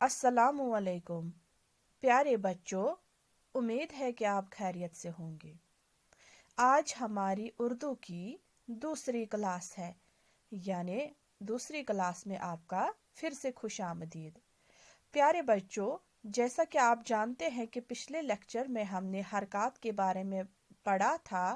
अस्सलामु अलैकुम प्यारे बच्चों, उम्मीद है कि आप खैरियत से होंगे। आज हमारी उर्दू की दूसरी क्लास है, यानी दूसरी क्लास में आपका फिर से खुशामदीद। प्यारे बच्चों, जैसा कि आप जानते हैं कि पिछले लेक्चर में हमने हरकत के बारे में पढ़ा था।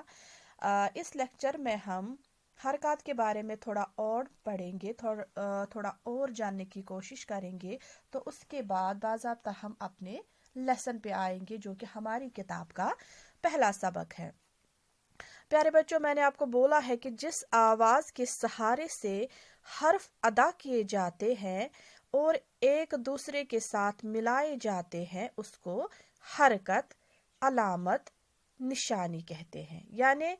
इस लेक्चर में हम हरकत के बारे में थोड़ा और पढ़ेंगे, थोड़ा और जानने की कोशिश करेंगे। तो उसके बाद बाज़ाब्ता हम अपने लेसन पे आएंगे, जो कि हमारी किताब का पहला सबक है। प्यारे बच्चों, मैंने आपको बोला है कि जिस आवाज़ के सहारे से हर्फ अदा किए जाते हैं और एक दूसरे के साथ मिलाए जाते हैं, उसको हरकत, अलामत, निशानी कहते हैं। यानी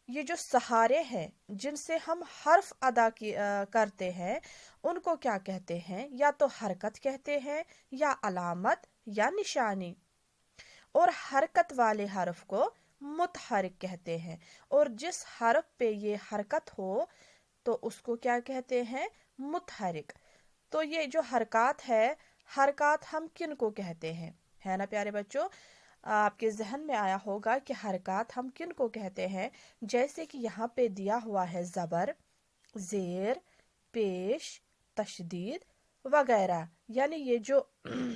ये जो सहारे हैं जिनसे हम हर्फ करते हैं, उनको क्या कहते हैं? या तो हरकत कहते हैं, या अलामत, या निशानी। और हरकत वाले हर्फ को मुतहरिक कहते हैं। और जिस हर्फ पे ये हरकत हो तो उसको क्या कहते हैं? मुतहरिक। तो ये जो हरकत है, हरकत हम किन को कहते हैं? है ना प्यारे बच्चों, आपके जहन में आया होगा कि हरकत हम किन को कहते हैं। जैसे कि यहाँ पे दिया हुआ है ज़बर, ज़ेर, पेश, तशदीद वगैरह। यानी ये जो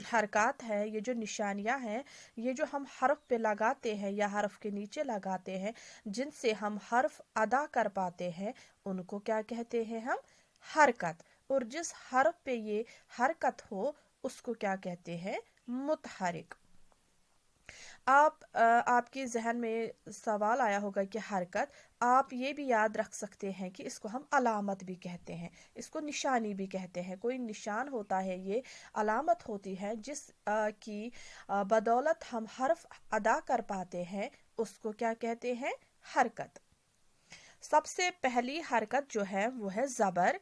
हरकत है, ये जो निशानियां हैं, ये जो हम हर्फ पे लगाते हैं या हर्फ के नीचे लगाते हैं, जिनसे हम हर्फ अदा कर पाते हैं, उनको क्या कहते हैं? हम हरकत। और जिस हर्फ पे ये हरकत हो उसको क्या कहते हैं? मुतहरिक। आपके जहन में सवाल आया होगा कि हरकत, आप ये भी याद रख सकते हैं कि इसको हम अलामत भी कहते हैं, इसको निशानी भी कहते हैं। कोई निशान होता है, ये अलामत होती है जिस की बदौलत हम हर्फ अदा कर पाते हैं, उसको क्या कहते हैं? हरकत। सबसे पहली हरकत जो है वो है ज़बर।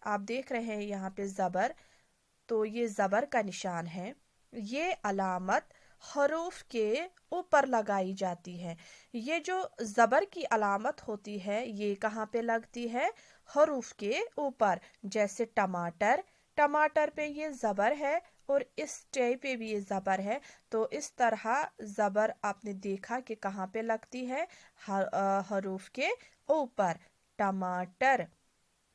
आप देख रहे हैं यहाँ पे ज़बर, तो ये ज़बर का निशान है। ये अलामत हरूफ के ऊपर लगाई जाती है। ये जो ज़बर की अलामत होती है, ये कहाँ पे लगती है? हरूफ के ऊपर। जैसे टमाटर, टमाटर पे ये ज़बर है और इस टे पे भी ये ज़बर है। तो इस तरह ज़बर आपने देखा कि कहाँ पे लगती है? हरूफ के ऊपर। टमाटर।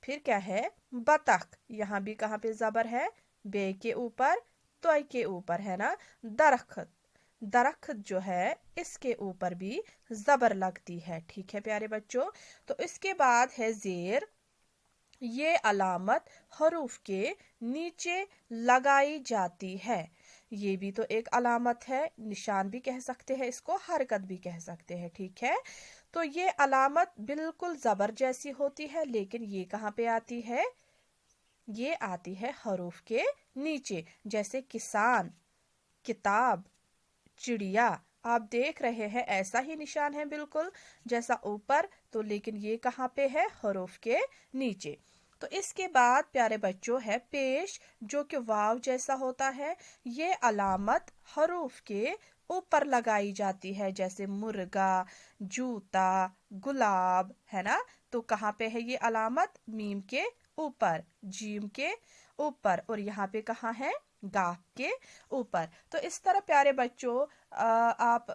फिर क्या है? बतख, यहाँ भी कहाँ पे ज़बर है? बे के ऊपर, तोय के ऊपर, है ना। दरख्त, दरख्त जो है इसके ऊपर भी ज़बर लगती है। ठीक है प्यारे बच्चों। तो इसके बाद है ज़ेर। ये अलामत हरूफ के नीचे लगाई जाती है। ये भी तो एक अलामत है, निशान भी कह सकते हैं इसको, हरकत भी कह सकते हैं। ठीक है। तो ये अलामत बिल्कुल ज़बर जैसी होती है, लेकिन ये कहाँ पे आती है? ये आती है हरूफ के नीचे। जैसे किसान, किताब, चिड़िया। आप देख रहे हैं ऐसा ही निशान है बिल्कुल जैसा ऊपर, तो लेकिन ये कहाँ पे है? हरूफ के नीचे। तो इसके बाद प्यारे बच्चों है पेश, जो कि वाव जैसा होता है। ये अलामत हरूफ के ऊपर लगाई जाती है, जैसे मुर्गा, जूता, गुलाब, है ना। तो कहाँ पे है ये अलामत? मीम के ऊपर, जीम के ऊपर, और यहाँ पे कहाँ है? गाफ के ऊपर। तो इस तरह प्यारे बच्चों आप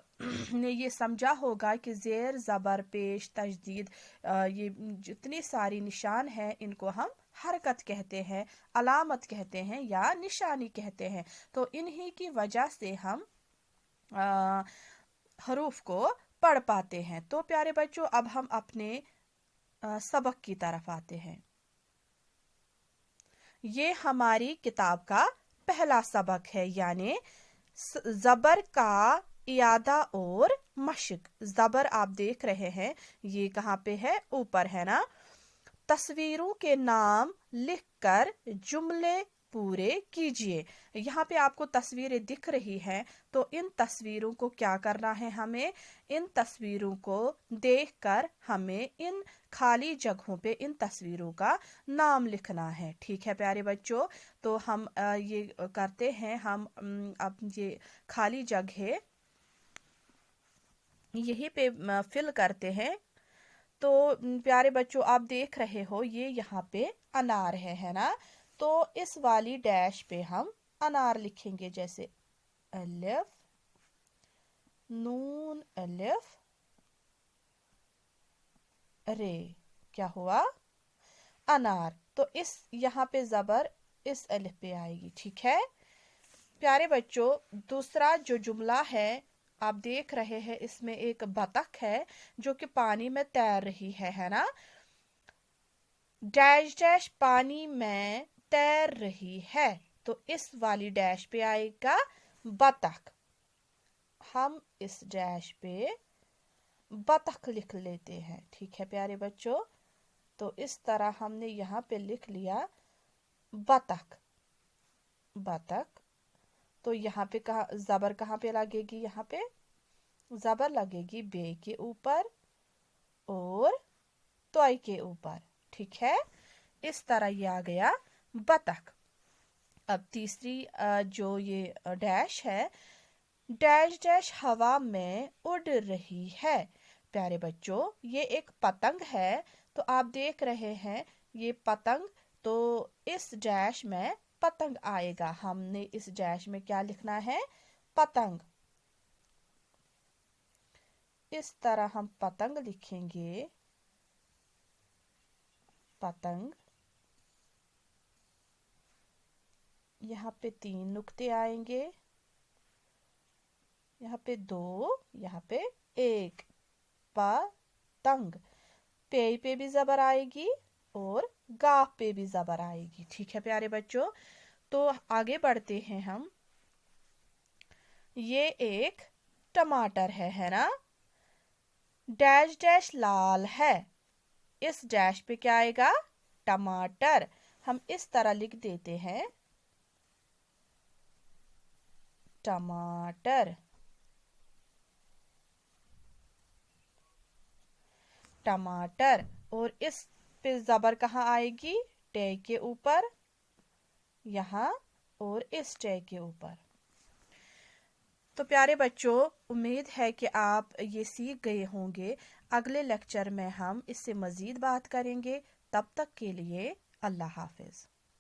ने ये समझा होगा कि ज़ेर, ज़बर, पेश, तजदीद, ये जितनी सारी निशान हैं, इनको हम हरकत कहते हैं, अलामत कहते हैं, या निशानी कहते हैं। तो इन्हीं की वजह से हम हरूफ को पढ़ पाते हैं। तो प्यारे बच्चों, अब हम अपने सबक की तरफ आते हैं। ये हमारी किताब का पहला सबक है, यानी ज़बर का इयादा और मशक। ज़बर आप देख रहे हैं, ये कहाँ पे है? ऊपर, है ना। तस्वीरों के नाम लिखकर जुमले पूरे कीजिए। यहाँ पे आपको तस्वीरें दिख रही हैं, तो इन तस्वीरों को क्या करना है? हमें इन तस्वीरों को देखकर हमें इन खाली जगहों पे इन तस्वीरों का नाम लिखना है। ठीक है प्यारे बच्चों। तो हम ये करते हैं, हम अब ये खाली जगह यहीं पे फिल करते हैं। तो प्यारे बच्चों, आप देख रहे हो ये यहाँ पे अनार है ना। तो इस वाली डैश पे हम अनार लिखेंगे, जैसे अलिफ नून अलिफ रे, क्या हुआ? अनार। तो इस यहाँ पे ज़बर इस अलिफ पे आएगी, ठीक है प्यारे बच्चों। दूसरा जो जुमला है आप देख रहे हैं, इसमें एक बतख है जो कि पानी में तैर रही है ना। डैश डैश पानी में तैर रही है, तो इस वाली डैश पे आएगा बतख। हम इस डैश पे बतख लिख लेते हैं, ठीक है प्यारे बच्चों। तो इस तरह हमने यहाँ पे लिख लिया बतख, बतख। तो यहाँ पे ज़बर कहाँ पे लगेगी? यहाँ पे ज़बर लगेगी बे के ऊपर और तोय के ऊपर, ठीक है। इस तरह ये आ गया बतख। अब तीसरी जो ये डैश है, डैश डैश हवा में उड़ रही है। प्यारे बच्चों ये एक पतंग है, तो आप देख रहे हैं ये पतंग, तो इस डैश में पतंग आएगा। हमने इस डैश में क्या लिखना है? पतंग। इस तरह हम पतंग लिखेंगे, पतंग। यहाँ पे 3 नुक्ते आएंगे, यहाँ पे 2, यहाँ पे 1, पतंग। पे भी ज़बर आएगी और गाफ पे भी ज़बर आएगी, ठीक है प्यारे बच्चों। तो आगे बढ़ते हैं हम। ये एक टमाटर है ना। डैश डैश लाल है, इस डैश पे क्या आएगा? टमाटर। हम इस तरह लिख देते हैं टमाटर, टमाटर। और इस पे ज़बर कहाँ आएगी? टे के ऊपर, यहाँ और इस टे के ऊपर। तो प्यारे बच्चों उम्मीद है कि आप ये सीख गए होंगे। अगले लेक्चर में हम इससे मज़ीद बात करेंगे। तब तक के लिए अल्लाह हाफिज़।